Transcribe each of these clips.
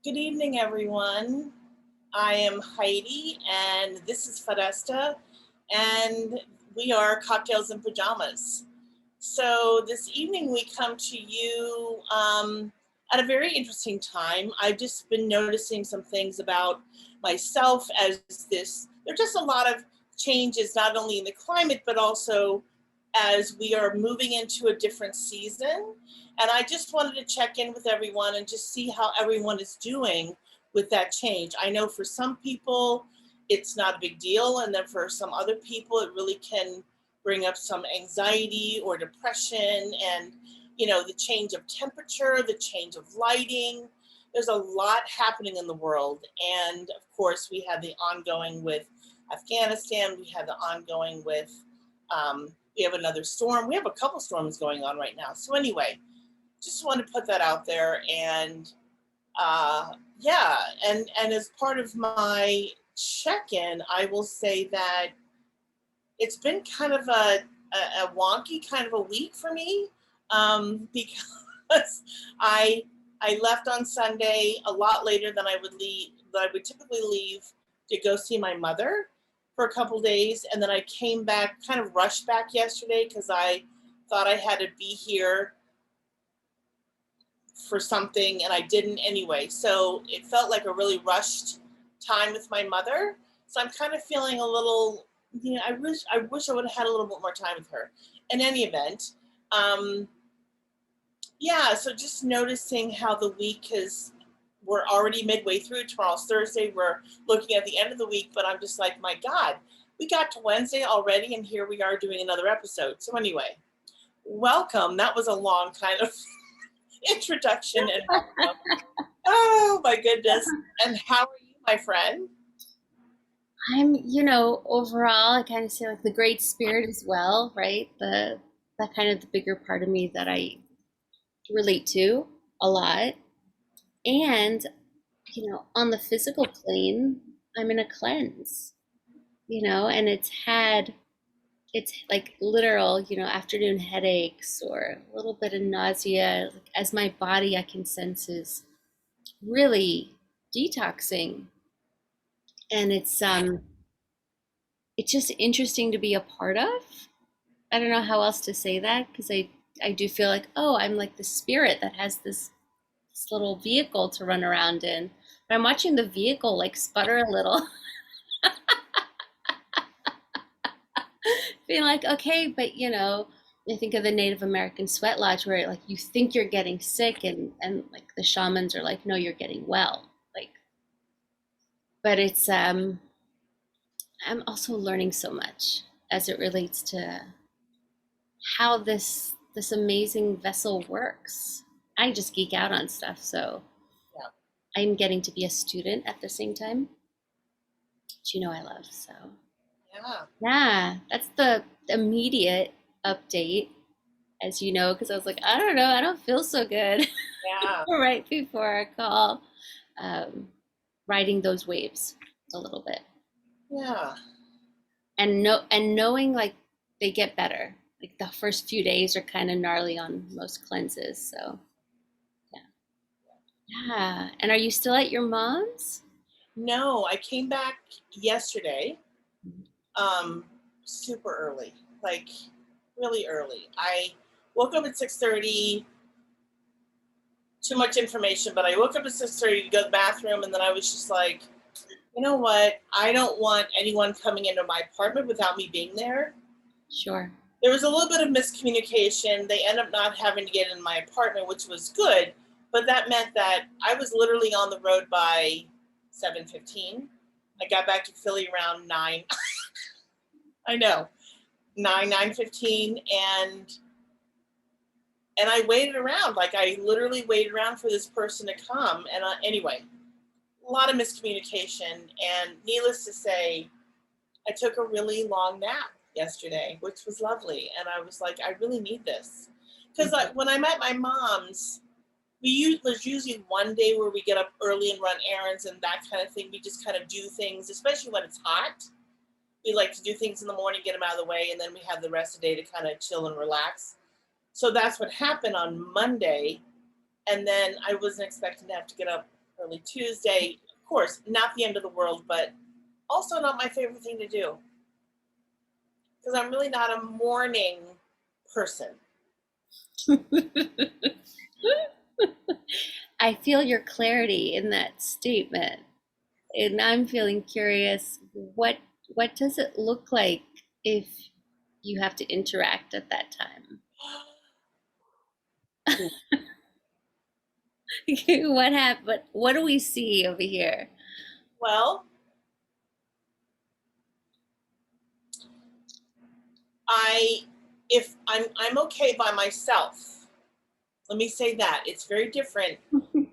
Good evening, everyone. I am Heidi, and this is Fadesta, and we are Cocktails and Pajamas. So this evening we come to you at a very interesting time. I've just been noticing some things about myself as there's just a lot of changes, not only in the climate, but also as we are moving into a different season. And I just wanted to check in with everyone and just see how everyone is doing with that change. I know for some people, it's not a big deal. And then for some other people, it really can bring up some anxiety or depression and the change of temperature, the change of lighting. There's a lot happening in the world, and of course we have the ongoing with Afghanistan. We have the ongoing with we have another storm. We have a couple storms going on right now. So anyway, just want to put that out there. And yeah, and as part of my check-in, I will say that it's been kind of a wonky kind of a week for me, because I I left on Sunday a lot later than I would typically leave to go see my mother for a couple days, and then I came back, kind of rushed back yesterday because I thought I had to be here for something and I didn't anyway. So it felt like a really rushed time with my mother. So I'm kind of feeling a little, I wish I would have had a little bit more time with her. In any event, um, yeah, so just noticing how the week is, we're already midway through. Tomorrow's Thursday. We're looking at the end of the week, but I'm just like, my God, we got to Wednesday already, and here we are doing another episode. So anyway, welcome. That was a long kind of introduction and welcome. Oh my goodness. And how are you, my friend? Overall, I kind of say like the great spirit as well, right? That kind of the bigger part of me that I relate to a lot. And, on the physical plane, I'm in a cleanse, and it's like literal, afternoon headaches or a little bit of nausea, like as my body I can sense is really detoxing. And it's just interesting to be a part of. I don't know how else to say that because I do feel like, oh, I'm like the spirit that has this little vehicle to run around in. But I'm watching the vehicle like sputter a little, being like, okay, but I think of the Native American sweat lodge where like you think you're getting sick and like the shamans are like, no, you're getting well. Like, but it's I'm also learning so much as it relates to how this amazing vessel works. I just geek out on stuff, so Yeah. I'm getting to be a student at the same time, which I love. So Yeah. yeah, that's the immediate update, as you know, because I was like, I don't know, I don't feel so good Yeah. right before our call, um, riding those waves a little bit, Yeah. and knowing like they get better. Like the first few days are kind of gnarly on most cleanses, so yeah. Yeah. And are you still at your mom's? No, I came back yesterday, um, super early, like really early. I woke up at 6:30. Too much information, but I woke up at 6:30 to go to the bathroom, and then I was just like, you know what? I don't want anyone coming into my apartment without me being there. Sure. There was a little bit of miscommunication. They ended up not having to get in my apartment, which was good, but that meant that I was literally on the road by 7:15. I got back to Philly around 9. I know, 9:15, and I waited around. Like I literally waited around for this person to come. And anyway, a lot of miscommunication. And needless to say, I took a really long nap yesterday, which was lovely. And I was like, I really need this. Because when I'm at my mom's, there's usually one day where we get up early and run errands and that kind of thing. We just kind of do things, especially when it's hot. We like to do things in the morning, get them out of the way, and then we have the rest of the day to kind of chill and relax. So that's what happened on Monday. And then I wasn't expecting to have to get up early Tuesday. Of course, not the end of the world, but also not my favorite thing to do because I'm really not a morning person. I feel your clarity in that statement, and I'm feeling curious. What does it look like if you have to interact at that time? What happened? What do we see over here? Well, I if I'm okay by myself. Let me say that. It's very different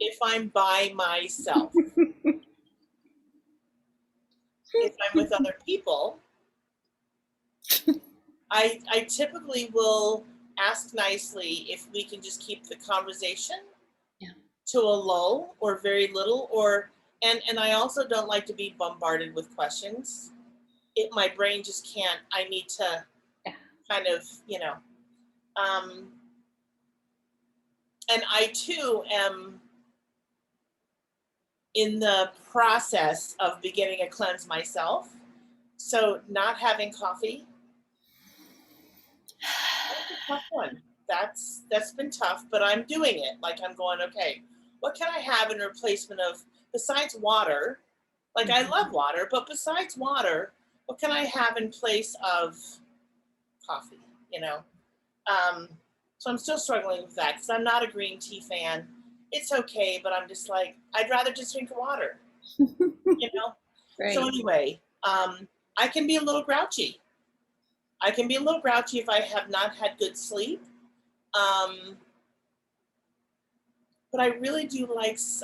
if I'm by myself. If I'm with other people, I typically will ask nicely if we can just keep the conversation Yeah. to a lull or very little, or and I also don't like to be bombarded with questions. My brain just can't. I need to Yeah. kind of, um, and I too am in the process of beginning a cleanse myself. So not having coffee, that's a tough one. That's been tough, but I'm doing it. Like I'm going, okay, what can I have in replacement of besides water? Like I love Mhm. water, but besides water, what can I have in place of coffee? You know, um, so I'm still struggling with that because I'm not a green tea fan. It's okay, but I'm just like I'd rather just drink water. You know. So Right. anyway, I can be a little grouchy. I can be a little grouchy if I have not had good sleep. Um, but I really do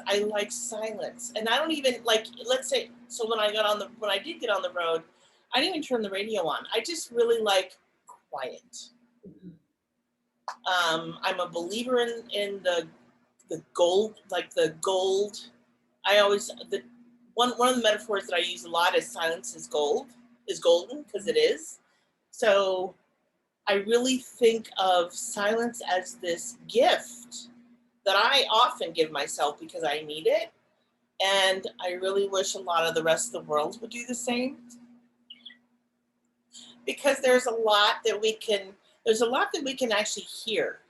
I like silence, and I don't even like. Let's say so when I did get on the road, I didn't even turn the radio on. I just really like quiet. Mhm. I'm a believer in the gold, like the gold. I always the one of the metaphors that I use a lot is silence is golden because it is. So I really think of silence as this gift that I often give myself because I need it. And I really wish a lot of the rest of the world would do the same because there's a lot that we can actually hear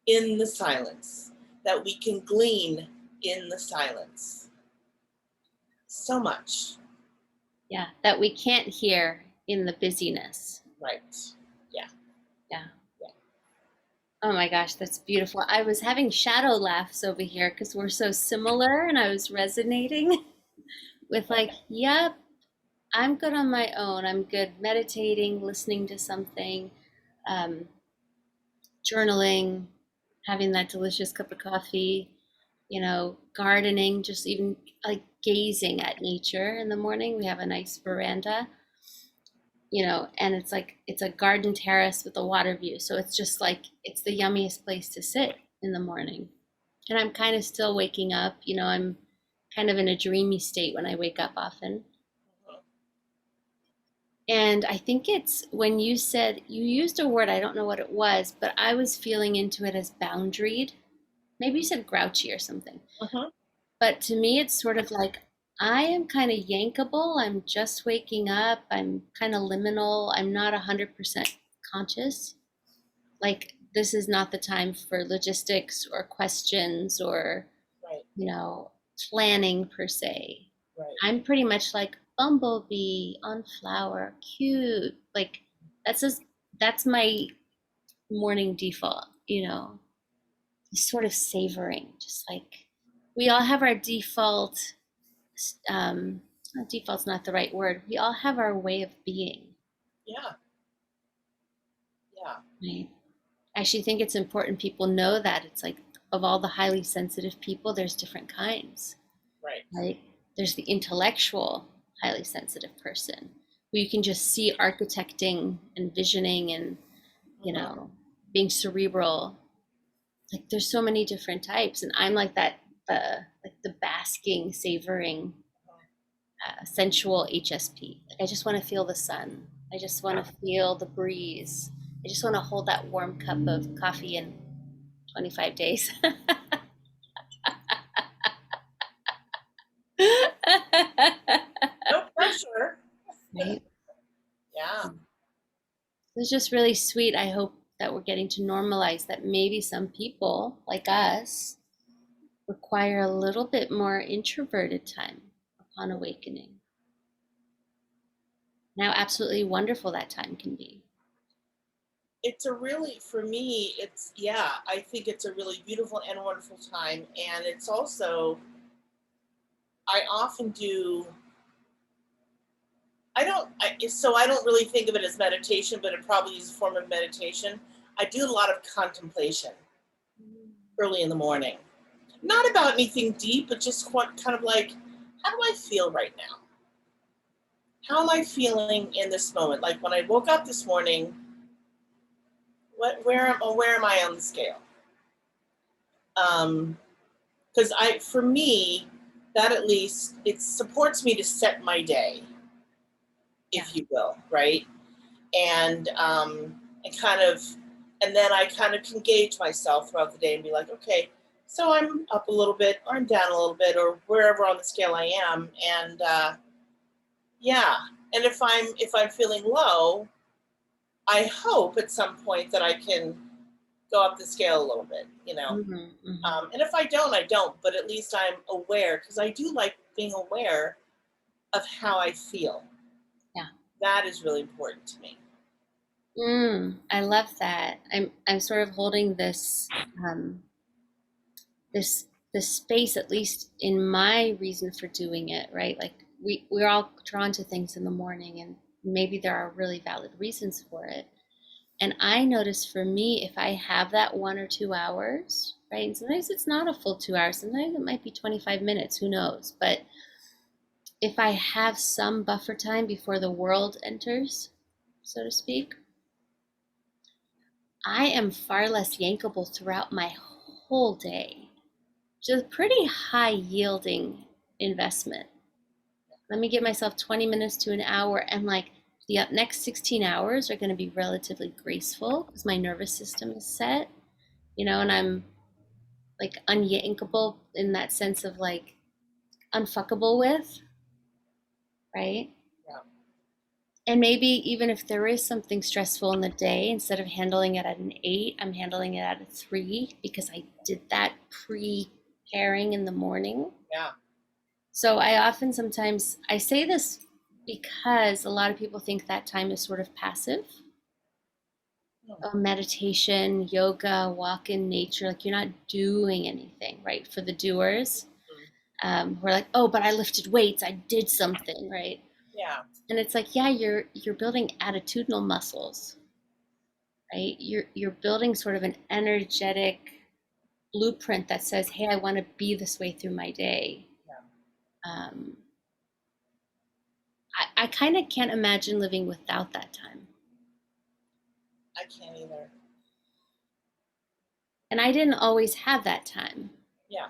in the silence, that we can glean in the silence. So much. Yeah, that we can't hear in the busyness. Right. Yeah. Yeah. Yeah. Oh my gosh, that's beautiful. I was having shadow laughs over here because we're so similar, and I was resonating with like, yep, I'm good on my own. I'm good meditating, listening to something, um, journaling, having that delicious cup of coffee, gardening, just even like gazing at nature in the morning. We have a nice veranda, and it's like it's a garden terrace with a water view. So it's just like it's the yummiest place to sit in the morning. And I'm kind of still waking up, I'm kind of in a dreamy state when I wake up often. And I think it's when you said you used a word, I don't know what it was, but I was feeling into it as boundaried. Maybe you said grouchy or something. Uh-huh. But to me, it's sort of like I am kind of yankable. I'm just waking up. I'm kind of liminal. I'm not 100% conscious. Like, this is not the time for logistics or questions or, Right. planning per se. Right. I'm pretty much like bumblebee on flower, cute. Like, that's just, that's my morning default, sort of savoring, just like we all have our default um, default's not the right word. We all have our way of being, Yeah. Yeah. right? I actually think it's important people know that it's like of all the highly sensitive people, there's different kinds, Right. right? There's the intellectual, highly sensitive person who you can just see architecting and visioning and, you Uh-huh. know, being cerebral. Like there's so many different types, and I'm like that, the basking, savoring sensual HSP. Like I just want to feel the sun. I just want Yeah. to feel the breeze. I just want to hold that warm cup of coffee in 25 days. It's just really sweet. I hope that we're getting to normalize that maybe some people like us require a little bit more introverted time upon awakening. Now, absolutely wonderful that time can be. It's a really, for me, it's, yeah, I think it's a really beautiful and wonderful time. And it's also, I often do, so I don't really think of it as meditation, but it probably is a form of meditation. I do a lot of contemplation early in the morning. Not about anything deep, but just what kind of like, how do I feel right now? How am I feeling in this moment? Like when I woke up this morning, where am I on the scale? Because for me, that at least it supports me to set my day, Yeah. if you will, right? And kind of, and then I kind of can gauge myself throughout the day and be like, okay, so I'm up a little bit, or I'm down a little bit, or wherever on the scale I am, and yeah. And if I'm feeling low, I hope at some point that I can go up the scale a little bit, you know. Hmm. Hmm. And if I don't, I don't. But at least I'm aware, because I do like being aware of how I feel. Yeah. That is really important to me. I love that. I'm sort of holding um, this this space, at least in my reason for doing it, right? Like we're all drawn to things in the morning, and maybe there are really valid reasons for it. And I notice for me, if I have that 1 or 2 hours, right? And sometimes it's not a full 2 hours, sometimes it might be 25 minutes, who knows? But if I have some buffer time before the world enters, so to speak, I am far less yankable throughout my whole day. Just pretty high yielding investment. Let me give myself 20 minutes to an hour, and like the next 16 hours are going to be relatively graceful because my nervous system is set, and I'm like unyankable in that sense of like unfuckable with, right? Yeah. And maybe even if there is something stressful in the day, instead of handling it at an 8, I'm handling it at a 3 because I did that preparing in the morning. Yeah. So I often sometimes I say this because a lot of people think that time is sort of passive. Hmm. Oh, meditation, yoga, walk in nature, like you're not doing anything, right? For the doers, we're like, oh, but I lifted weights, I did something, right? Yeah. And it's like, yeah, you're building attitudinal muscles, right? You're building sort of an energetic blueprint that says, hey, I want to be this way through my day. Yeah. Um, I kind of can't imagine living without that time. I can't either. And I didn't always have that time. Yeah.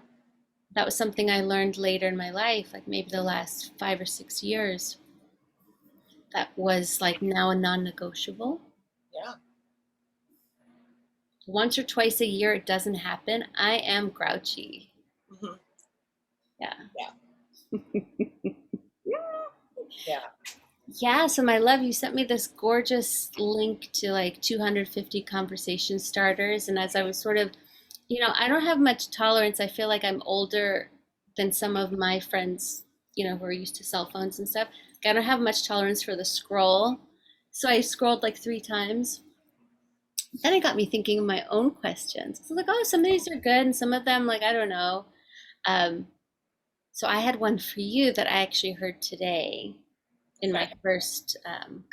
That was something I learned later in my life, like maybe the last 5 or 6 years, that was like now a non negotiable. Yeah. Once or twice a year, it doesn't happen. I am grouchy. Hmm. Yeah. Yeah. Yeah. Yeah, so my love, you sent me this gorgeous link to like 250 conversation starters. And as I was sort of, I don't have much tolerance. I feel like I'm older than some of my friends, who are used to cell phones and stuff. I don't have much tolerance for the scroll. So I scrolled like 3 times. Then it got me thinking of my own questions. So I was like, oh, some of these are good, and some of them, like, I don't know. Um, so I had one for you that I actually heard today in Okay. my first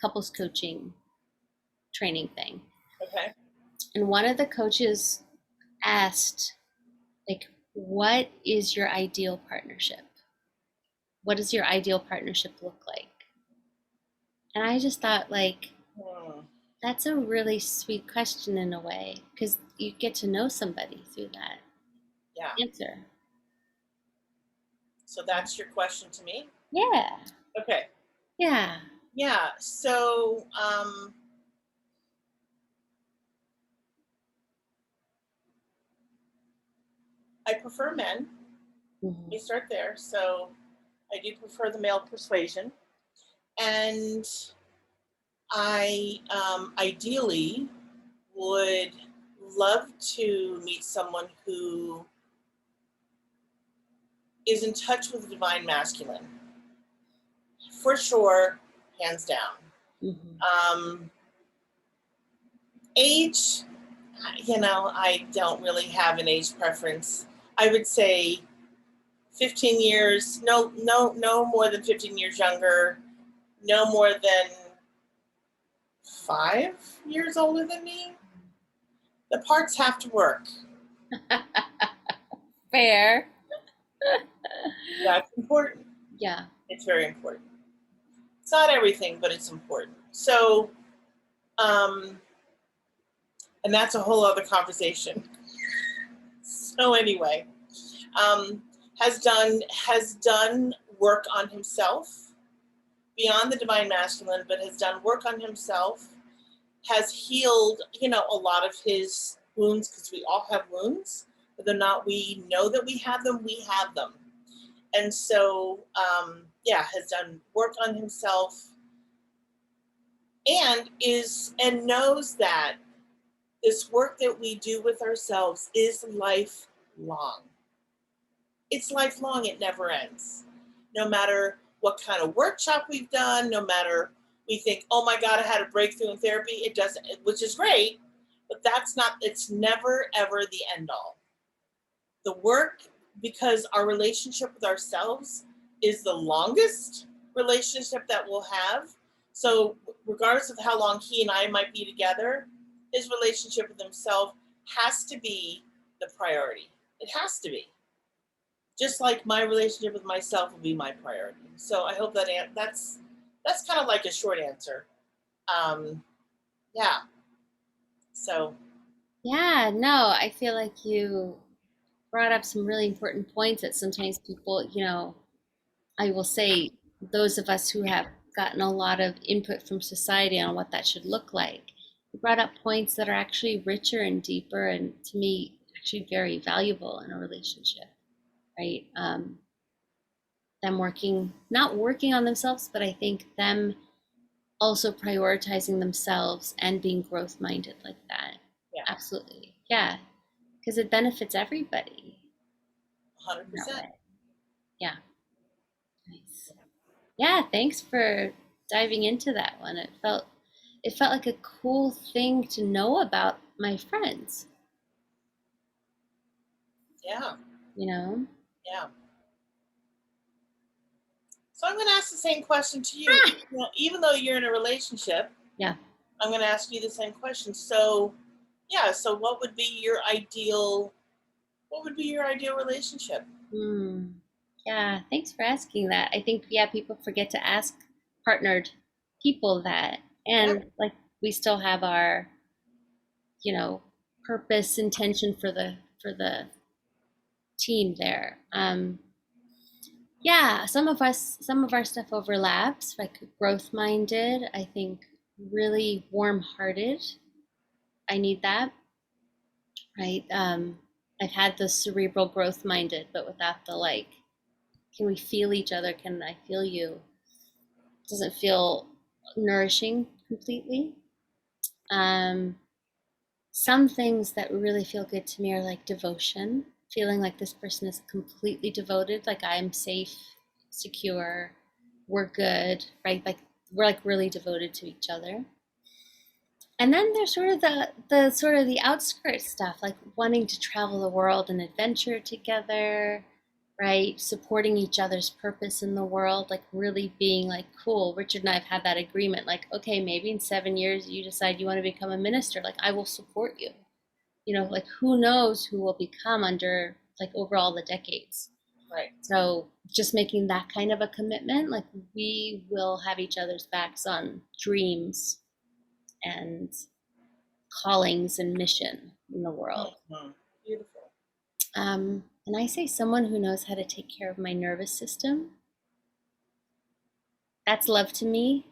couples coaching training thing. Okay. And one of the coaches asked, like, what is your ideal partnership? What does your ideal partnership look like? And I just thought, like, Hmm. that's a really sweet question in a way, because you get to know somebody through that Yeah. answer. So that's your question to me? Yeah, Okay. yeah. Yeah. So I prefer men. Let me Hmm. start there. So I do prefer the male persuasion. And I ideally would love to meet someone who is in touch with the divine masculine, for sure, hands down. Hmm. Um, age, I don't really have an age preference. I would say 15 years, no more than 15 years younger, no more than 5 years older than me. The parts have to work. Fair. That's important. Yeah. It's very important. It's not everything, but it's important. So, um, and that's a whole other conversation. So anyway, um, has done work on himself beyond the divine masculine, but has done work on himself, has healed, a lot of his wounds, because we all have wounds. Whether or not we know that we have them, we have them. And so, yeah, has done work on himself, and knows that this work that we do with ourselves is lifelong. It's lifelong. It never ends. No matter what kind of workshop we've done, no matter we think, oh my God, I had a breakthrough in therapy. It doesn't, which is great, but it's never, ever the end all. The work, because our relationship with ourselves is the longest relationship that we'll have. So, regardless of how long he and I might be together, his relationship with himself has to be the priority. It has to be. Just like my relationship with myself will be my priority. So I hope that's kind of like a short answer. Um, yeah. So Yeah, no, I feel like you brought up some really important points that sometimes people, I will say those of us who have gotten a lot of input from society on what that should look like, you brought up points that are actually richer and deeper and to me actually very valuable in a relationship, right? Them working, not working on themselves, but I think them also prioritizing themselves and being growth minded like that. yeah, Absolutely. Yeah. Because it benefits everybody in that 100%. way. Yeah. Nice. Yeah, thanks for diving into that one. It felt like a cool thing to know about my friends, Yeah, you know? yeah. So I'm going to ask the same question to you. Ah! Even though you're in a relationship, Yeah. I'm going to ask you the same question. So, yeah. So what would be your ideal? What would be your ideal relationship? Hmm. Yeah, thanks for asking that. I think, yeah, people forget to ask partnered people that. Yeah. And like we still have our, you know, purpose, intention for the team there. Yeah, some of our stuff overlaps, like growth minded, I think really warm hearted. I need that, right? I've had the cerebral growth minded, but without the like, can we feel each other? Can I feel you? Doesn't feel nourishing completely. Um, some things that really feel good to me are like devotion, feeling like this person is completely devoted, like I'm safe, secure, we're good, right? Like we're like really devoted to each other. And then there's sort of the sort of the outskirts stuff, like wanting to travel the world and adventure together, right? Supporting each other's purpose in the world, like really being like, cool. Richard and I have had that agreement, like, okay, maybe in 7 years you decide you want to become a minister, like I will support you. Like who knows who will become under like over all the decades. Right. So just making that kind of a commitment, like we will have each other's backs on dreams and callings and mission in the world. Mm-hmm. Beautiful. And I say someone who knows how to take care of my nervous system. That's love to me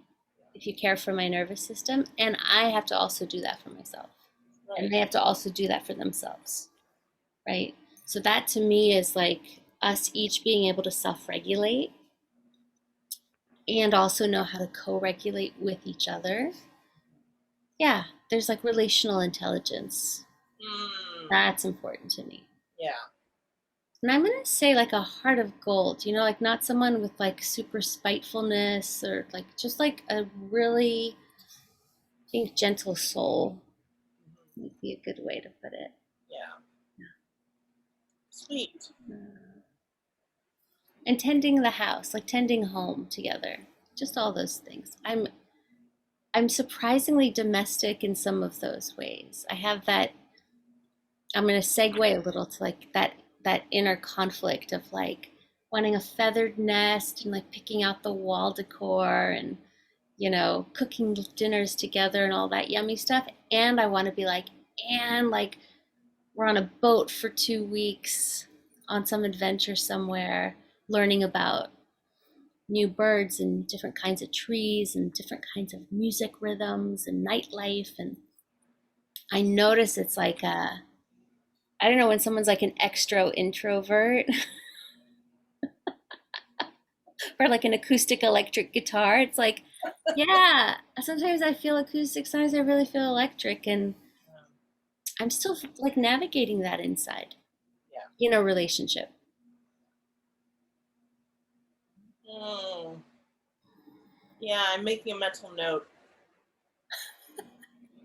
if you care for my nervous system. And I have to also do that for myself. And Right. they have to also do that for themselves. Right. So that to me is like us each being able to self regulate and also know how to co regulate with each other. Yeah, there's like relational intelligence. Mm, That's important to me. yeah. And I'm gonna say like a heart of gold, like not someone with like super spitefulness or like just like a really, I think, gentle soul Mhm. would be a good way to put it. Yeah. Sweet. And tending the house, like tending home together, just all those things. I'm surprisingly domestic in some of those ways. I have that. I'm going to segue a little to like that inner conflict of like wanting a feathered nest and like picking out the wall decor and cooking dinners together and all that yummy stuff. And I want to be like, and like we're on a boat for 2 weeks on some adventure somewhere, learning about new birds and different kinds of trees and different kinds of music rhythms and nightlife. And I notice it's like I don't know, when someone's like an extro introvert or like an acoustic electric guitar, it's like, yeah, sometimes I feel acoustic, sometimes I really feel electric. And I'm still like navigating that inside, Yeah. relationship. Mm, yeah, I'm making a mental note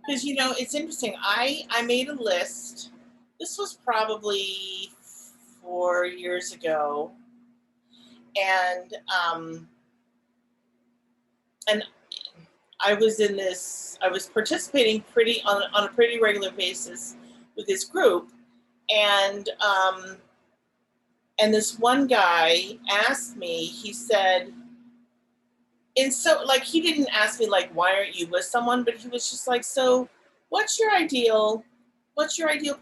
because it's interesting. I made a list. This was probably 4 years ago, and and I was in this. I was participating pretty on a pretty regular basis with this group, and this one guy asked me. He said, and so like he didn't ask me like why aren't you with someone, but he was just like, so what's your ideal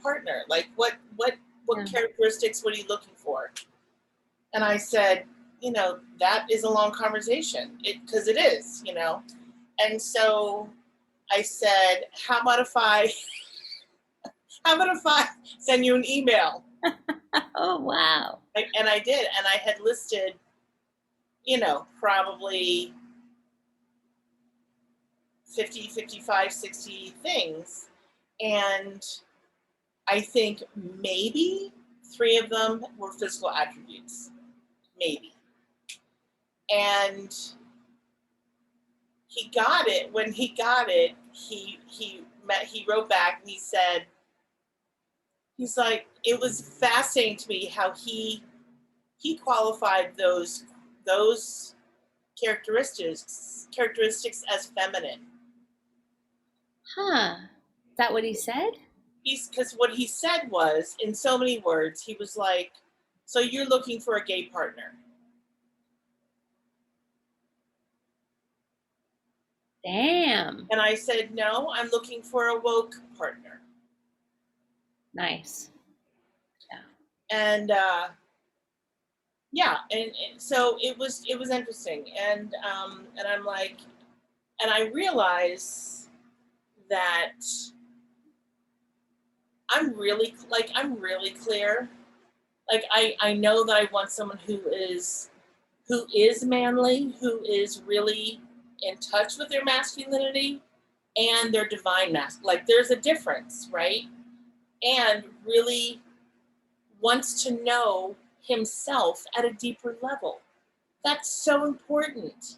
partner, like what Yeah. characteristics, what are you looking for? And I said, that is a long conversation, because it is, and so I said, how about if I send you an email? Oh, wow. And I did, and I had listed, probably 50, 55, 60 things, and I think maybe three of them were physical attributes, maybe. And he got it. When he got it, he wrote back and he said, he's like, it was fascinating to me how he qualified those characteristics as feminine. Huh. Is that what he said? Because what he said was, in so many words, he was like, so you're looking for a gay partner? Damn. And I said, no, I'm looking for a woke partner. Nice. Yeah. And yeah, and so it was interesting, and I'm like, and I realize that I'm really clear. Like I know that I want someone who is manly, who is really in touch with their masculinity and their divine like there's a difference, right? And really wants to know himself at a deeper level. That's so important.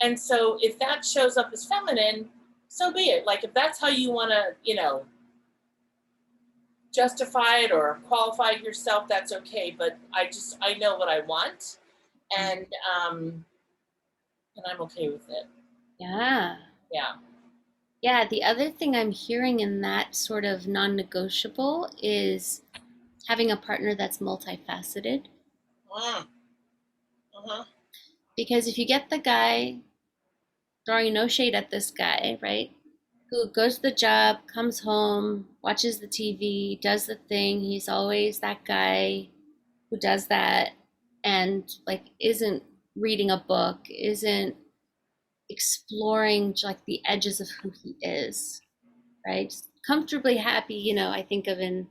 And so if that shows up as feminine, so be it. Like if that's how you want to, justify it or qualify yourself, that's okay. But I know what I want, and um, and I'm okay with it. Yeah. Yeah. Yeah. The other thing I'm hearing in that sort of non negotiable is having a partner that's multifaceted. Mm. Uh-huh. Because if you get the guy, throwing no shade at this guy, right? Who goes to the job, comes home, watches the TV, does the thing. He's always that guy who does that and like isn't reading a book, isn't exploring like the edges of who he is, right? Comfortably happy, I think of in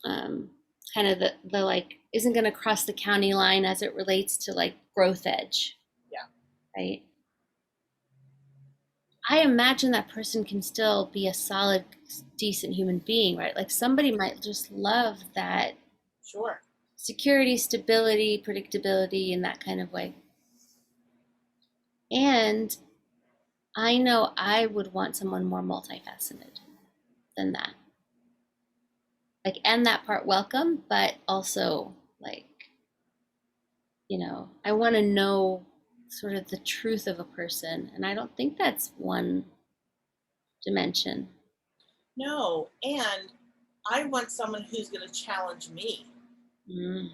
um, kind of the like isn't going to cross the county line as it relates to like growth edge, Yeah. right? I imagine that person can still be a solid, decent human being, right? Like somebody might just love that Sure. security, stability, predictability in that kind of way. And I know I would want someone more multifaceted than that. Like, and that part welcome, but also like, I want to know sort of the truth of a person. And I don't think that's one dimension. No, and I want someone who's going to Mm.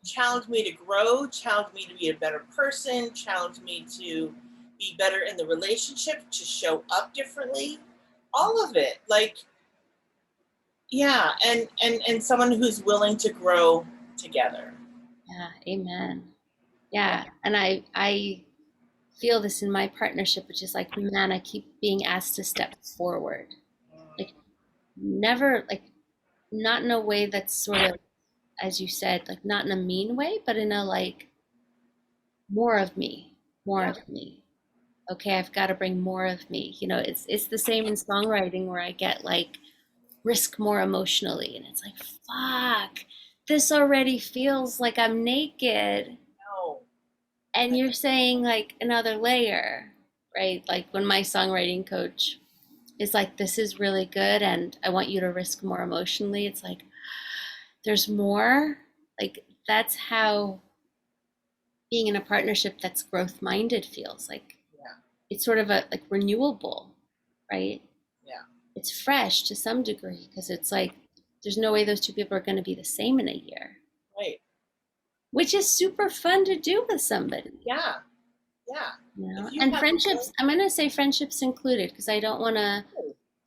challenge me to grow, challenge me to be a better person, challenge me to be better in the relationship, to show up differently, all of it. Like, yeah, and someone who's willing to grow together. Yeah, amen. Yeah. Yeah, and I feel this in my partnership, which is like, man, I keep being asked to step forward. Like never, like not in a way that's sort of, as you said, like not in a mean way, but in a like more of me, more Yeah. of me. Okay, I've got to bring more of me. It's the same in songwriting where I get like risk more emotionally, and it's like, fuck, this already feels like I'm naked. No. And you're saying like another layer, right? Like when my songwriting coach is like, this is really good and I want you to risk more emotionally, it's like there's more. Like that's how being in a partnership that's growth minded feels like. Yeah. It's sort of a like renewable, right? Yeah. It's fresh to some degree because it's like there's no way those two people are going to be the same in a year, Right. which is super fun to do with somebody. Yeah. Yeah. If you And have friendships, I'm going to say friendships included because I don't want to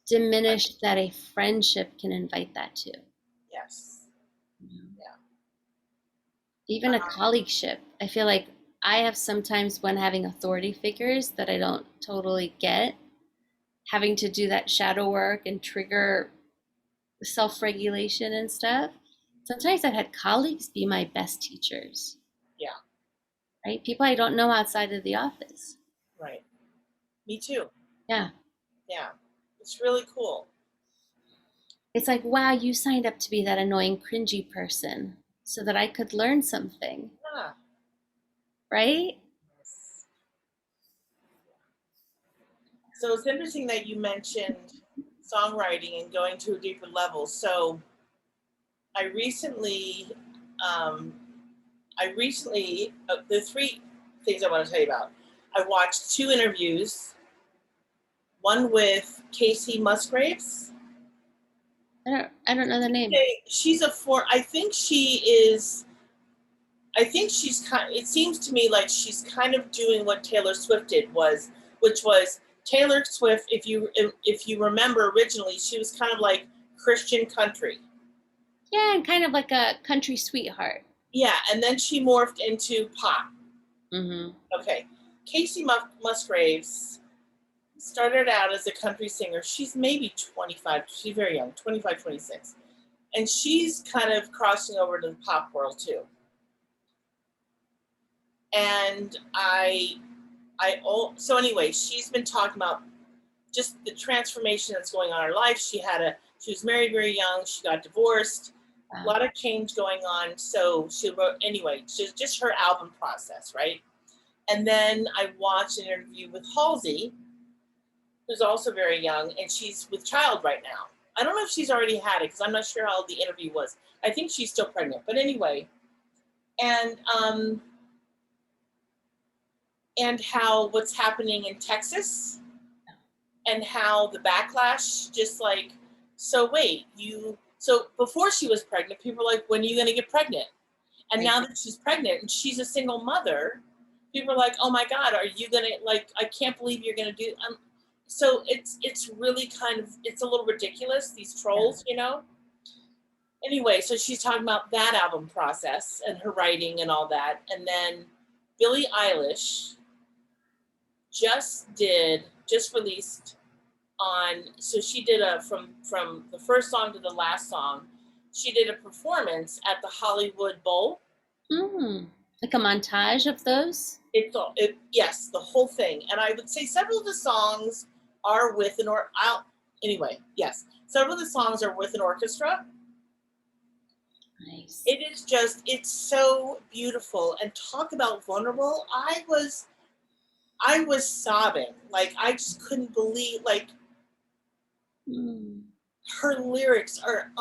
diminish that a friendship can invite that too. yes. You know? Yeah. Even a colleagueship. I feel like I have sometimes when having authority figures that I don't totally get, having to do that shadow work and trigger self regulation and stuff. Sometimes I've had colleagues be my best teachers, Yeah. right? People I don't know outside of the office. Right. Me too. Yeah. Yeah. It's really cool. It's like, wow, you signed up to be that annoying, cringy person so that I could learn something, Yeah. right? Yes. So it's interesting that you mentioned songwriting and going to a deeper level. So I recently, um, the three things I want to tell you about. I watched two interviews. One with Casey Musgraves. I don't know the name. She's a four. I think she is. I think she's kind. It seems to me like she's kind of doing what Taylor Swift did which was Taylor Swift. If you remember originally, she was kind of like Christian country. Yeah, and kind of like a country sweetheart. Yeah, and then she morphed into pop. Mm-hmm. Okay, Casey Musgraves started out as a country singer. She's maybe 25. She's very young, 25, 26. And she's kind of crossing over to the pop world too. And so anyway, she's been talking about just the transformation that's going on in her life. She was married very young. She got divorced. A Wow. lot of change going on. So she wrote, anyway, just her album process, right? And then I watched an interview with Halsey, who's also very young, and she's with child right now. I don't know if she's already had it because I'm not sure how the interview was. I think she's still pregnant, but anyway, and how what's happening in Texas and how the backlash, just like, so wait, so before she was pregnant, people were like, when are you going to get pregnant? And Right. now that she's pregnant and she's a single mother, people are like, oh my God, are you going to, like, I can't believe you're going to do, so it's really kind of, it's a little ridiculous, these trolls, Anyway, so she's talking about that album process and her writing and all that. And then Billie Eilish just released so she did from the first song to the last song, she did a performance at the Hollywood Bowl. Mm. Like a montage of those? Yes, the whole thing. And I would say several of the songs are with anyway, yes. Several of the songs are with an orchestra. Nice. It is just, it's so beautiful. And talk about vulnerable. I was sobbing. Like, I just couldn't believe, like, her lyrics are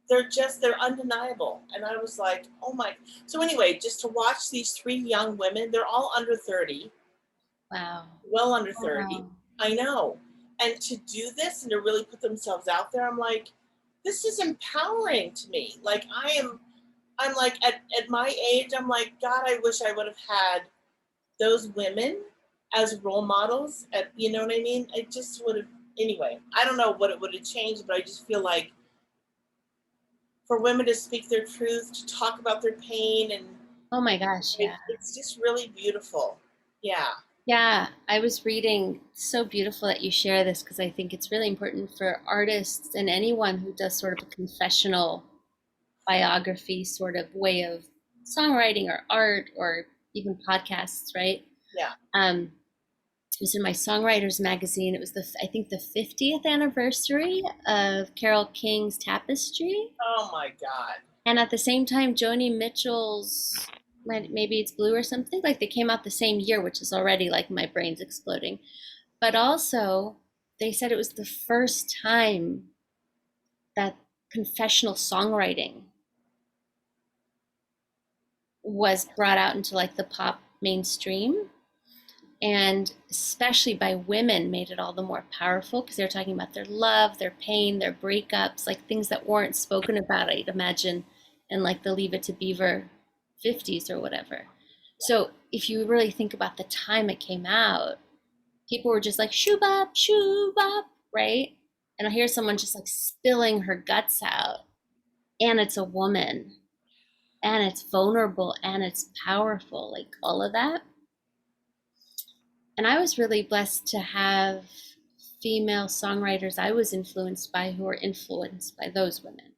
they're undeniable. And I was like, oh my. So anyway, just to watch these three young women, they're all under 30. Wow. Well under 30. Wow. I know. And to do this and to really put themselves out there, I'm like, this is empowering to me. Like, I'm like, at my age, I'm like, God, I wish I would have had those women as role models. You know what I mean? I just would have, anyway, I don't know what it would have changed, but I just feel like for women to speak their truth, to talk about their pain, and Oh my gosh, yeah. it's just really beautiful. Yeah. Yeah, I was reading, so beautiful that you share this because I think it's really important for artists and anyone who does sort of a confessional biography sort of way of songwriting or art or even podcasts, right? Yeah. It was in my songwriters magazine. It was I think the 50th anniversary of Carole King's Tapestry. Oh my God. And at the same time, Joni Mitchell's, maybe it's Blue or something, like they came out the same year, which is already like my brain's exploding. But also, they said it was the first time that confessional songwriting was brought out into like the pop mainstream, and especially by women made it all the more powerful because they're talking about their love, their pain, their breakups, like things that weren't spoken about, I'd imagine, in like the Leave It to Beaver 50s or whatever. So if you really think about the time it came out, people were just like shoo bop, right? And I hear someone just like spilling her guts out, and it's a woman, and it's vulnerable, and it's powerful, like all of that. And I was really blessed to have female songwriters I was influenced by who were influenced by those women.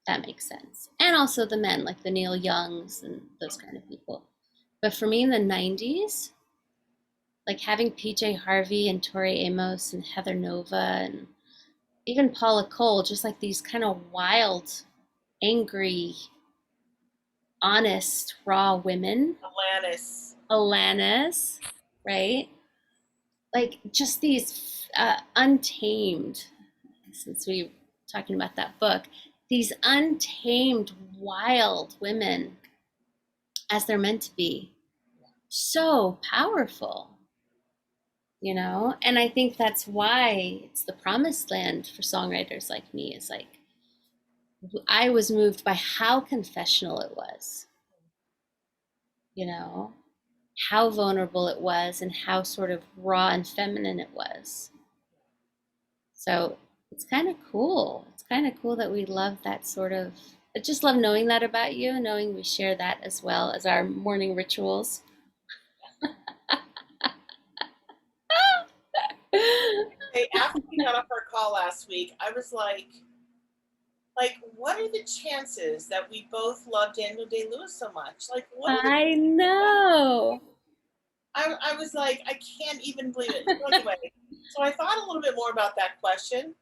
That makes sense. And also the men, like the Neil Youngs and those kind of people. But for me in the 90s, like having PJ Harvey and Tori Amos and Heather Nova and even Paula Cole, just like these kind of wild, angry, honest, raw women. Alanis, right? Like just these untamed, since we were talking about that book, these untamed, wild women as they're meant to be. So powerful, you know? And I think that's why it's the promised land for songwriters like me, is like, I was moved by how confessional it was, you know, how vulnerable it was, and how sort of raw and feminine it was. So it's kind of cool. It's kind of cool that we love that sort of. I just love knowing that about you, knowing we share that as well as our morning rituals. Hey, after we got off our call last week, I was like, what are the chances that we both love Daniel Day-Lewis so much? Like, what are I know. I was like, I can't even believe it. So anyway, so I thought a little bit more about that question.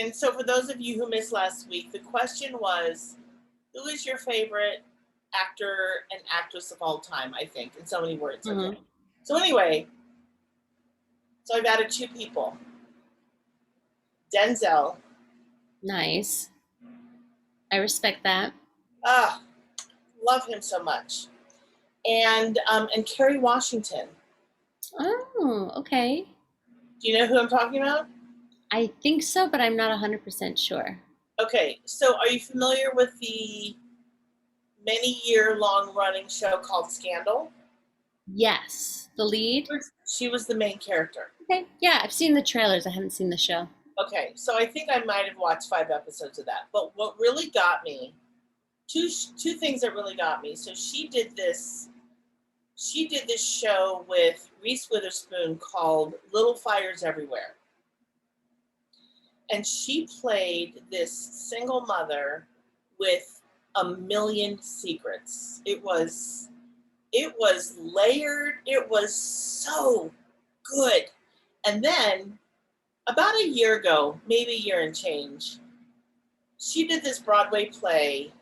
And so for those of you who missed last week, the question was, who is your favorite actor and actress of all time, I think, in so many words. Okay. Mm-hmm. So anyway, so I've added two people. Denzel. Nice. I respect that. Love him so much. And Kerry Washington. Oh, okay. Do you know who I'm talking about? I think so, but I'm not 100% sure. Okay, so are you familiar with the many-year-long running show called Scandal? Yes. The lead? She was the main character. Okay. Yeah, I've seen the trailers. I haven't seen the show. Okay, so I think I might have watched 5 episodes of that. But what really got me, two things that really got me. So she did this show with Reese Witherspoon called Little Fires Everywhere. And she played this single mother with a million secrets. It was layered. It was so good. And then about a year ago, maybe a year and change, she did this Broadway play.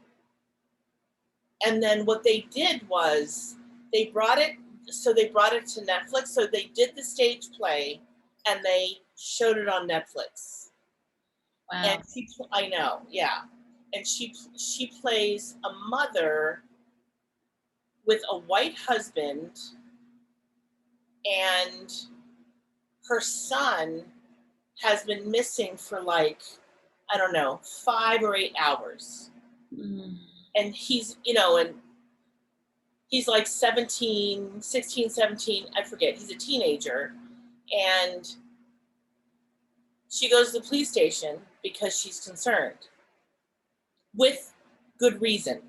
And then what they did was they brought it to Netflix. So they did the stage play and they showed it on Netflix. And Wow. I know, yeah. And she plays a mother with a white husband, and her son has been missing for like, I don't know, 5 or 8 hours. Mm. And and he's like 17, 16, 17, I forget. He's a teenager. And she goes to the police station because she's concerned with good reason.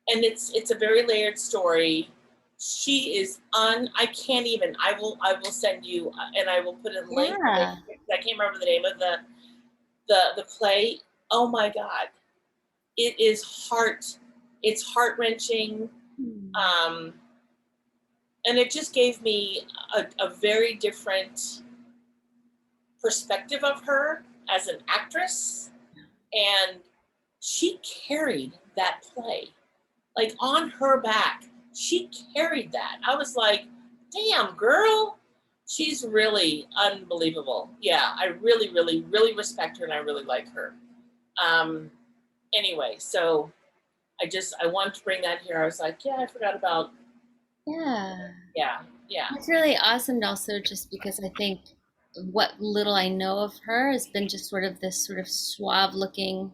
And it's a very layered story. She is I can't even, I will send you, and I will put a link. Yeah. I can't remember the name of the play. Oh my God. It is it's heart-wrenching. Mm. Um, and it just gave me a very different perspective of her as an actress. And she carried that play like on her back. She carried that. I was like, damn, girl, she's really unbelievable. Yeah, I really, really, really respect her and I really like her. Um, anyway, so I wanted to bring that here. I was like, yeah, I forgot about, Yeah. yeah, yeah, It's really awesome also just because I think what little I know of her has been just sort of this sort of suave looking,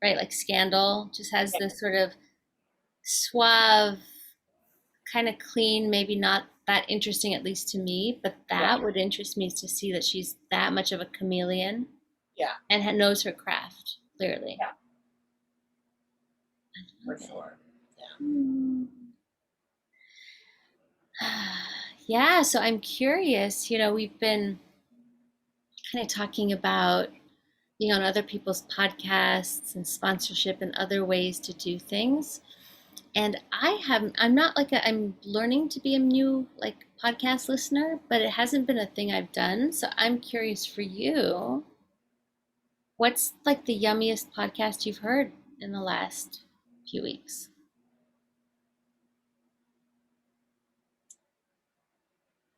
right? Like Scandal just has this sort of suave, kind of clean, maybe not that interesting, at least to me, but yeah, that would interest me to see that she's that much of a chameleon yeah, and knows her craft clearly. yeah, I for love it. sure. Yeah. Hmm. Yeah, so I'm curious, we've been kind of talking about being on other people's podcasts and sponsorship and other ways to do things. And I'm not like I'm learning to be a new like podcast listener, but it hasn't been a thing I've done. So I'm curious for you, what's like the yummiest podcast you've heard in the last few weeks?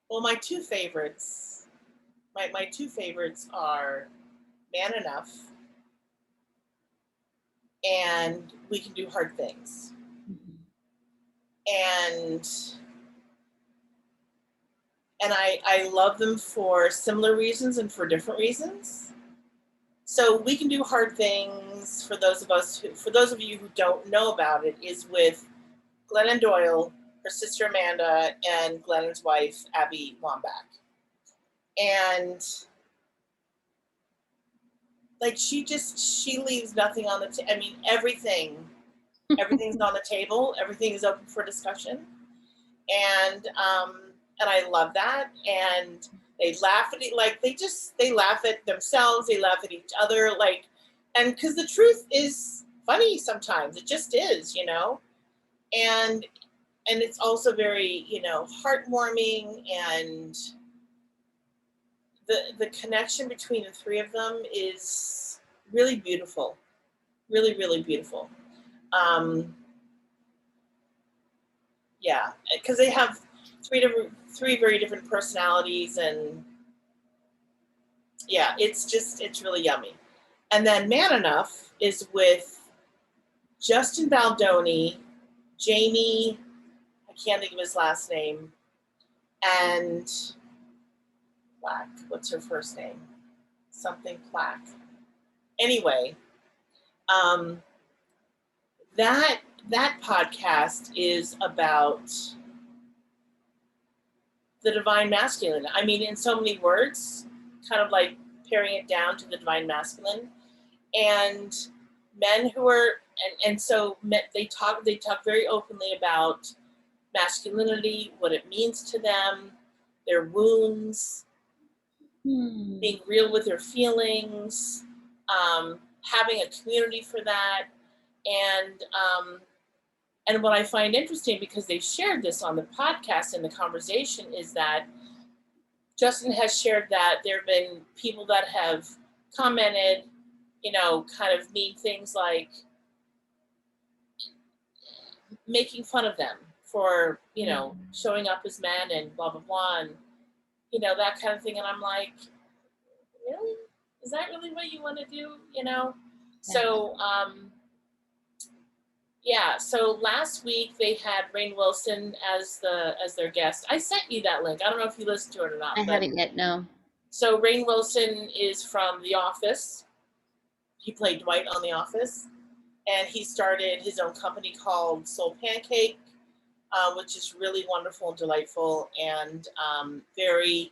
Well, my two favorites are Man Enough and We Can Do Hard Things. Mhm. And I love them for similar reasons and for different reasons. So We Can Do Hard Things, for those of you who don't know about it, is with Glennon Doyle, her sister Amanda, and Glennon's wife Abby Wambach. And like she leaves nothing on the I mean everything's on the table, everything is open for discussion. And I love that. And they laugh at it, like they laugh at themselves, they laugh at each other, like, and because the truth is funny sometimes, it just is, and it's also very, heartwarming, and the connection between the three of them is really beautiful, really, really beautiful. Um, yeah, because they have three very different personalities, and yeah, it's really yummy. And then Man Enough is with Justin Baldoni, Jamie, I can't think of his last name, and Black. What's her first name? Something Black. Anyway, um, that podcast is about the divine masculine. I mean, in so many words, kind of like paring it down to the divine masculine, and men who are and so they talk very openly about masculinity, what it means to them, their wounds, Hmm. being real with their feelings, having a community for that, and And what I find interesting, because they shared this on the podcast in the conversation, is that Justin has shared that there have been people that have commented, kind of mean things like making fun of them for, showing up as men and blah, blah, blah, and, that kind of thing. And I'm like, really? Is that really what you want to do? Yeah. So, yeah. So last week they had Rainn Wilson as their guest. I sent you that link. I don't know if you listened to it or I not, but haven't yet, no. so Rainn Wilson is from The Office. He played Dwight on The Office, and he started his own company called Soul Pancake, which is really wonderful and delightful, and very.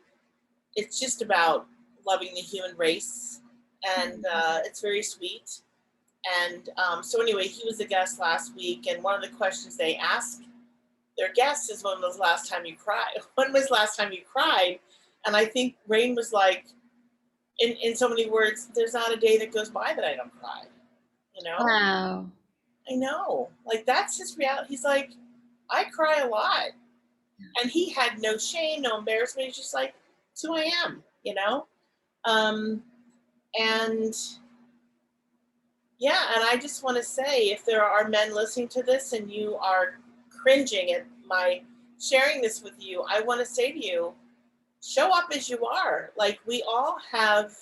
It's just about loving the human race, and it's very sweet. And so anyway, he was a guest last week, and one of the questions they asked their guests is, "When was the last time you cried? When was the last time you cried?" And I think Rainn was like, in so many words, "There's not a day that goes by that I don't cry." You know, Wow. I know, like that's his reality. He's like, I cry a lot, and he had no shame, no embarrassment. He's just like, it's who I am. Um, and yeah, and I just want to say, if there are men listening to this and you are cringing at my sharing this with you, I want to say to you, show up as you are. Like we all have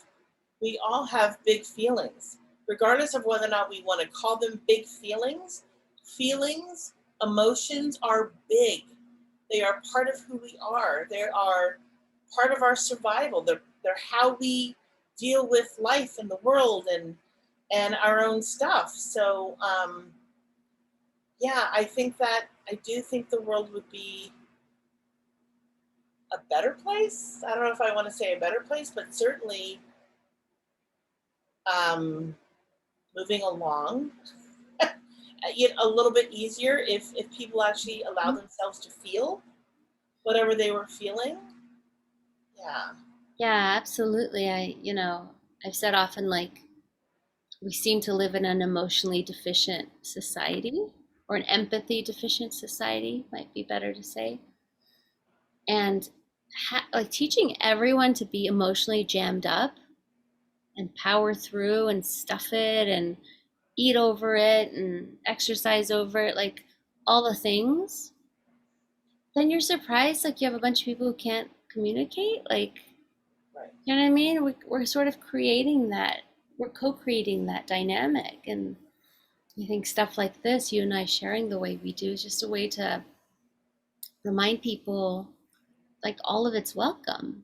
big feelings, regardless of whether or not we want to call them big feelings. Feelings, emotions are big. They are part of who we are. They are part of our survival. They're how we deal with life and the world and our own stuff. So yeah, I do think the world would be a better place. I don't know if I want to say a better place, but certainly um, moving along a little bit easier if people actually allow themselves to feel whatever they were feeling. Yeah. Yeah, absolutely. I've said often, like, we seem to live in an emotionally deficient society, or an empathy deficient society, might be better to say. And like teaching everyone to be emotionally jammed up and power through and stuff it and eat over it and exercise over it, like all the things, then you're surprised like you have a bunch of people who can't communicate. Like, Right. you know what I mean? We're sort of creating that, we're co-creating that dynamic. And I think stuff like this, you and I sharing the way we do, is just a way to remind people like all of it's welcome,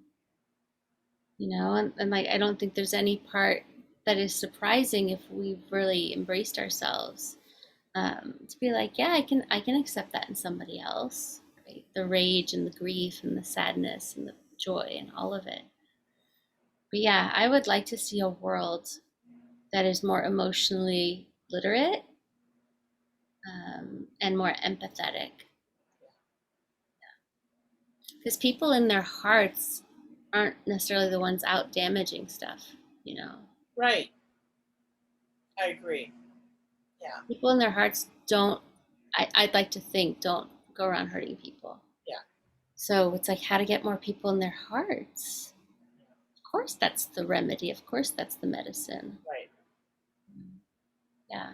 and like I don't think there's any part that is surprising if we've really embraced ourselves, to be like, yeah, I can accept that in somebody else, right? The rage and the grief and the sadness and the joy and all of it. But yeah, I would like to see a world that is more emotionally literate, and more empathetic, because people in their hearts aren't necessarily the ones out damaging stuff. Right. I agree. Yeah. People in their hearts don't, I'd like to think, don't go around hurting people. Yeah. So it's like how to get more people in their hearts. Of course, that's the remedy. Of course, that's the medicine. Right. Yeah.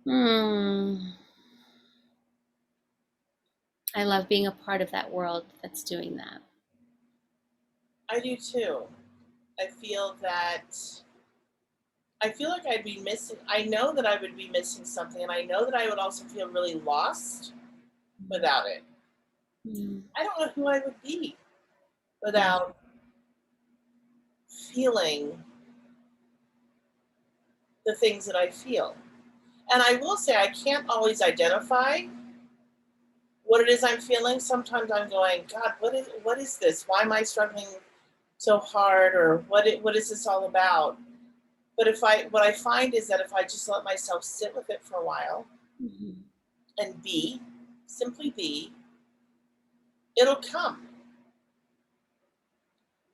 Hmm. I love being a part of that world that's doing that. I do too. I feel that I feel like I'd be missing. I know that I would be missing something, and I know that I would also feel really lost without it. Mm. I don't know who I would be Yeah. without feeling the things that I feel. And I will say, I can't always identify what it is I'm feeling. Sometimes I'm going, God, what is this? Why am I struggling so hard? Or what is this all about? But what I find is that if I just let myself sit with it for a while Mhm. and simply be, it'll come.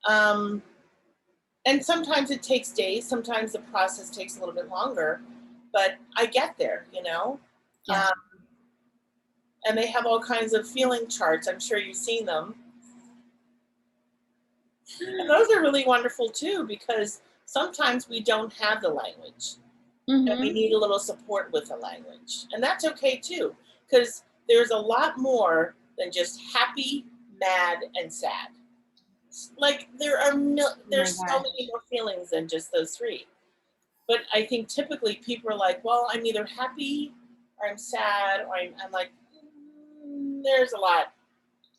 Um, and sometimes it takes days. Sometimes the process takes a little bit longer, but I get there. Yeah. And they have all kinds of feeling charts. I'm sure you've seen them. And those are really wonderful too, because sometimes we don't have the language and we Mm-hmm. need a little support with the language. And that's okay too, because there's a lot more than just happy, mad, and sad. Like Oh my there's so gosh. many more feelings than just those three. But I think typically people are like, well, I'm either happy or I'm sad, or I'm like, there's a lot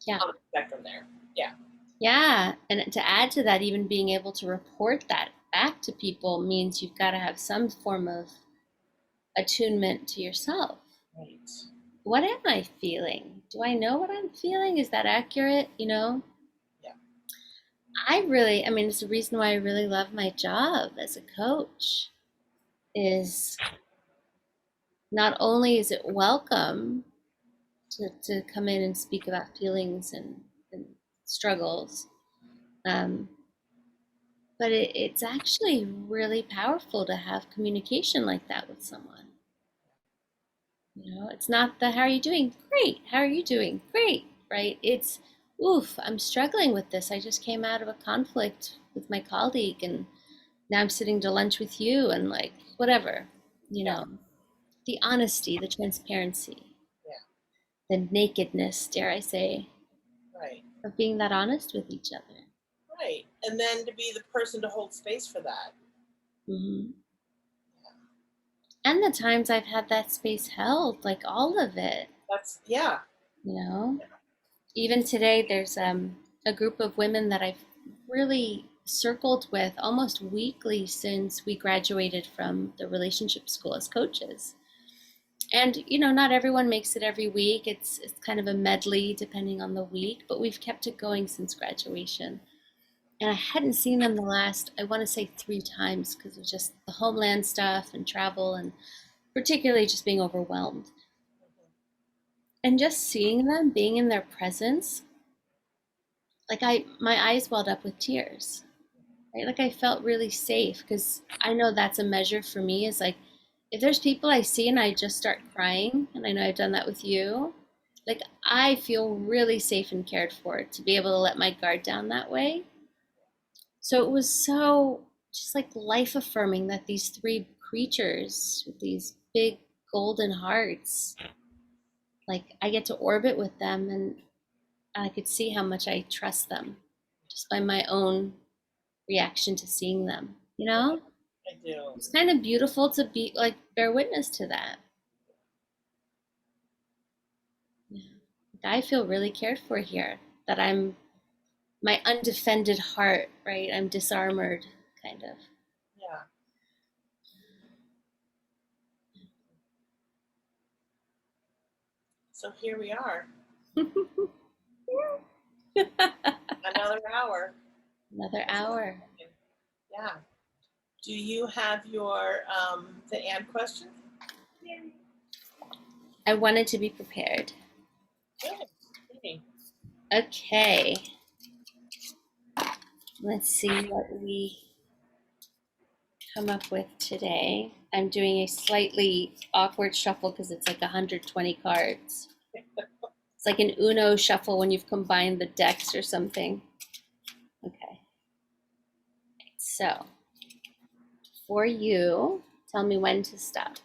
Yeah. on the spectrum there. Yeah. Yeah. And to add to that, even being able to report that back to people means you've got to have some form of attunement to yourself. Right. What am I feeling? Do I know what I'm feeling? Is that accurate? Yeah. I mean, it's the reason why I really love my job as a coach is not only is it welcome to come in and speak about feelings and struggles, um, but it's actually really powerful to have communication like that with someone. It's not the how are you doing? Great. How are you doing? Great. Right? It's oof, I'm struggling with this. I just came out of a conflict with my colleague and now I'm sitting to lunch with you and like whatever, you Yeah. know, the honesty, the transparency, Yeah. the nakedness, dare I say, Right. of being that honest with each other. Right. And then to be the person to hold space for that. Hmm. And the times I've had that space held, like all of it, That's, yeah. you know. Even today, there's a group of women that I've really circled with almost weekly since we graduated from the relationship school as coaches. And not everyone makes it every week. It's kind of a medley depending on the week, but we've kept it going since graduation. And I hadn't seen them the last, I want to say 3 times because of just the homeland stuff and travel and particularly just being overwhelmed. And just seeing them, being in their presence, like my eyes welled up with tears. Right? Like I felt really safe because I know that's a measure for me is like if there's people I see and I just start crying, and I know I've done that with you, like I feel really safe and cared for to be able to let my guard down that way. So it was so just like life affirming that these three creatures with these big golden hearts, like I get to orbit with them and I could see how much I trust them just by my own reaction to seeing them, Yeah. I do. It's kind of beautiful to be like bear witness to that. Yeah. Like, I feel really cared for here, that I'm my undefended heart, right? I'm disarmored, kind of. Yeah. So here we are. Another hour. Another hour. Yeah. Do you have your the and question? I wanted to be prepared. Good. Okay. Okay, let's see what we come up with today. I'm doing a slightly awkward shuffle because it's like 120 cards. It's like an Uno shuffle when you've combined the decks or something. Okay. So, for you, tell me when to stop.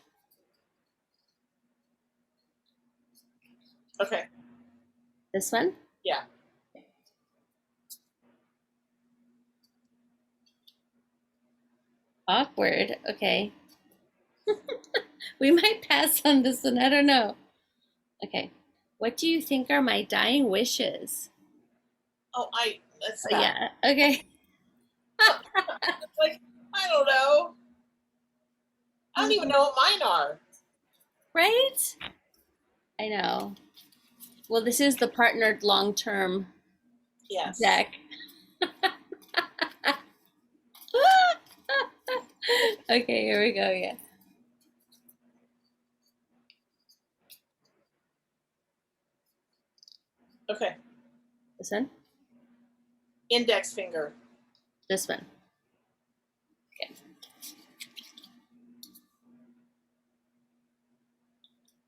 Okay. This one? Yeah. Awkward. Okay. We might pass on this one. I don't know. Okay. What do you think are my dying wishes? Oh, that's Oh, that. yeah. Okay. Like, I don't know. I don't even know what mine are. Right? I know. Well, this is the partnered long term Yes. deck. Okay, here we go. Yeah. Okay. This one? Index finger. This one. Okay.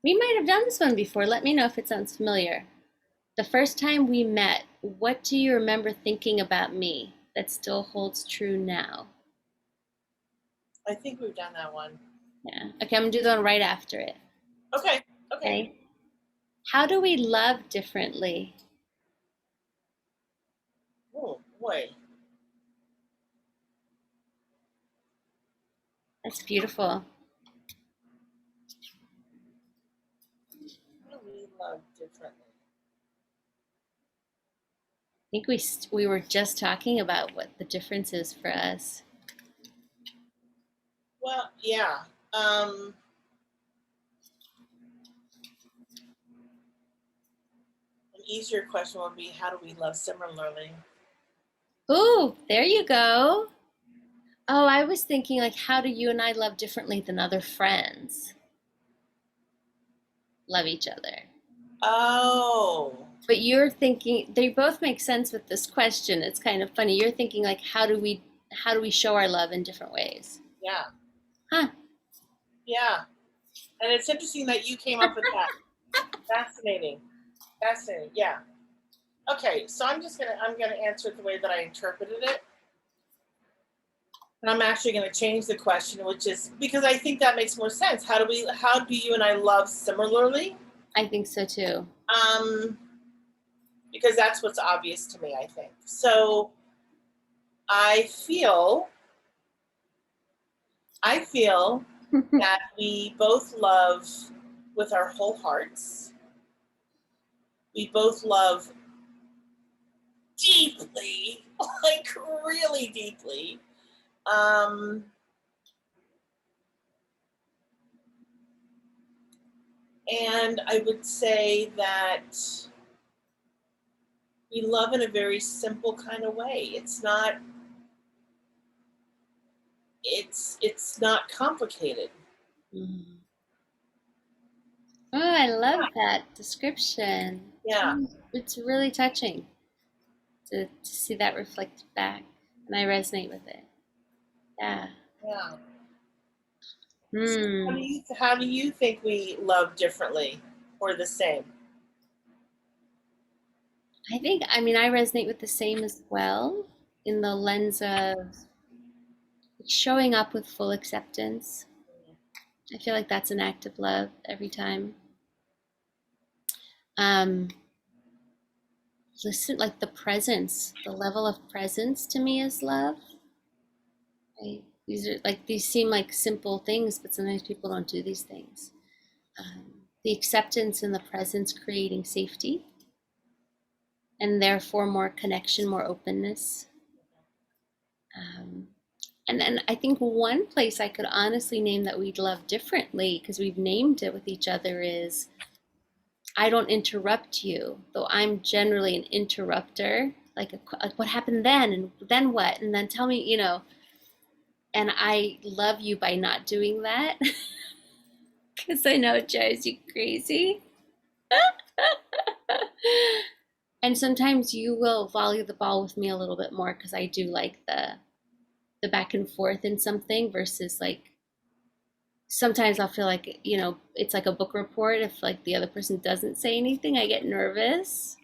We might have done this one before. Let me know if it sounds familiar. The first time we met, what do you remember thinking about me that still holds true now? I think we've done that one. Yeah. Okay, I'm gonna do the one right after it. Okay. Okay. Okay. How do we love differently? Oh boy. That's beautiful. How do we love differently? I think we were just talking about what the difference is for us. Well, yeah. Um, an easier question would be, how do we love similarly? Ooh, there you go. Oh, I was thinking like, how do you and I love differently than other friends love each other? Oh, But you're thinking they both make sense with this question. It's kind of funny. You're thinking like, how do we show our love in different ways? yeah. Huh. Yeah. And it's interesting that you came up with that. Fascinating. Fascinating. Yeah. Okay, so I'm gonna answer it the way that I interpreted it. And I'm actually gonna change the question, which is because I think that makes more sense. How do you and I love similarly? I think so too. Um, because that's what's obvious to me, I think. So I feel I feel that we both love with our whole hearts. We both love deeply, like really deeply. Um, and I would say that we love in a very simple kind of way. It's not complicated. Mhm. Oh, I love that description. Yeah, It's really touching to see that reflected back, and I resonate with it. Yeah. yeah. So Hmm. how do you think we love differently or the same? I mean, I resonate with the same as well in the lens of showing up with full acceptance. I feel like that's an act of love every time. Um, Listen, like the presence, the level of presence to me is love. Right? These seem like simple things, but sometimes people don't do these things. The acceptance and the presence creating safety, and therefore more connection, more openness. Um, and then I think one place I could honestly name that we'd love differently, because we've named it with each other, is I don't interrupt you, though I'm generally an interrupter. Like what happened then, and then what, and then tell me, and I love you by not doing that because I know it drives you crazy. And sometimes you will volley the ball with me a little bit more because I do like the back and forth in something versus like sometimes I'll feel like, it's like a book report. If like the other person doesn't say anything, I get nervous.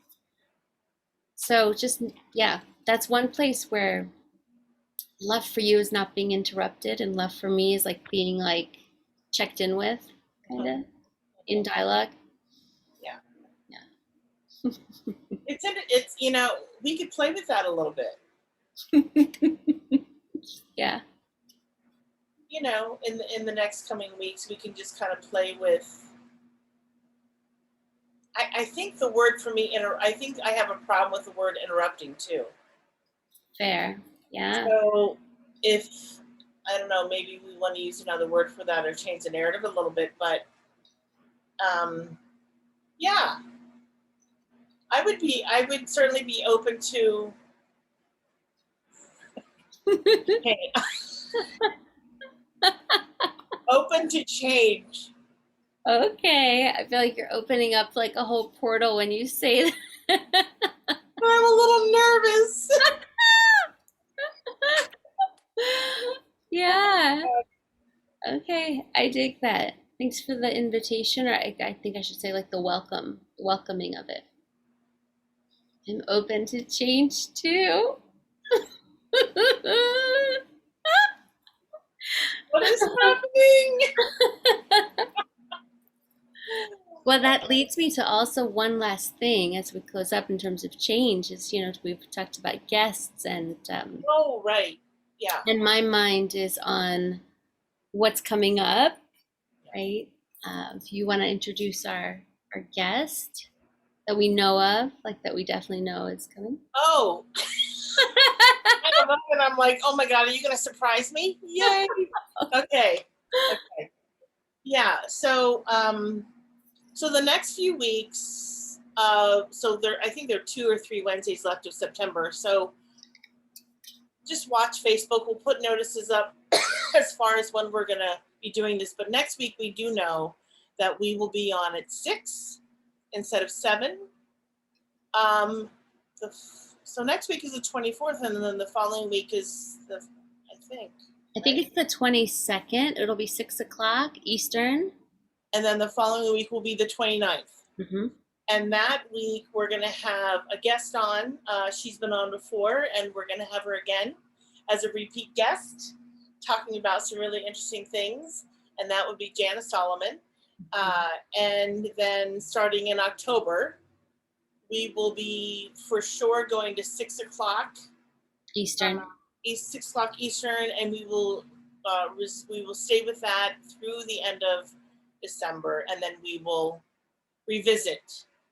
So just, yeah, that's one place where love for you is not being interrupted, and love for me is like being like checked in with, kind Mhm, of in mhm. dialogue. Yeah, Yeah. it's we could play with that a little bit. Yeah. In the next coming weeks, we can just kind of play with. I think the word for me, I think I have a problem with the word interrupting too. Fair. Yeah. So if I don't know, maybe we want to use another word for that or change the narrative a little bit, but um, yeah, I would certainly be open to change, open to change. Okay. I feel like you're opening up like a whole portal when you say that. I'm a little nervous. Yeah. Okay. I dig that. Thanks for the invitation, or I think I should say like the welcoming of it. I'm open to change too. What is happening? Well, that leads me to also one last thing as we close up in terms of change is, we've talked about guests Oh, right. Yeah. and my mind is on what's coming up, right? If you want to introduce our guest that we know of, like that we definitely know is coming. Oh, I don't know. And I'm like, oh my God, are you going to surprise me? Yay. Okay. Okay. Yeah. So the next few weeks, I think there are 2 or 3 Wednesdays left of September. So just watch Facebook. We'll put notices up as far as when we're going to be doing this. But next week, we do know that we will be on at 6 instead of 7. Um, so next week is the 24th, and then the following week is I think, I think right? it's the 22nd. It'll be 6 o'clock Eastern. And then the following week will be the 29th. Mm-hmm. And that week, we're going to have a guest on. She's been on before, and we're going to have her again as a repeat guest, talking about some really interesting things. And that would be Janice Solomon. And then starting in October, we will be for sure going to 6 o'clock Eastern. 6 o'clock Eastern, and we will stay with that through the end of December, and then we will revisit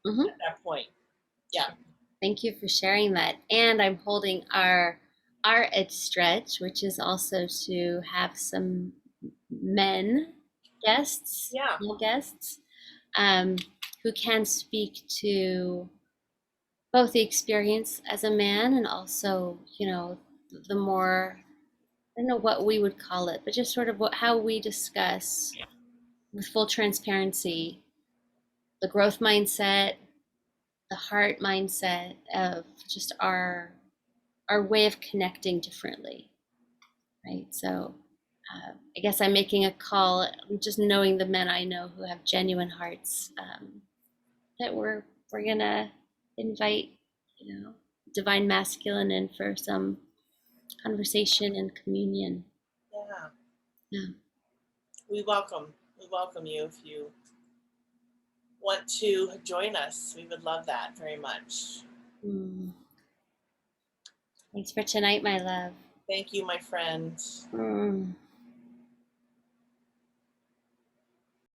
Mm-hmm. at that point. Yeah. Thank you for sharing that. And I'm holding our Ed stretch, which is also to have some men guests, Yeah. male guests, um, who can speak to both the experience as a man and also, the more, I don't know what we would call it, but just sort of how we discuss with full transparency the growth mindset, the heart mindset of just our way of connecting differently, right? So I guess I'm making a call, just knowing the men I know who have genuine hearts, that we're gonna invite, divine masculine in for some conversation and communion. Yeah. Yeah. We welcome you if you want to join us. We would love that very much. Mm. Thanks for tonight, my love. Thank you, my friend. Mm.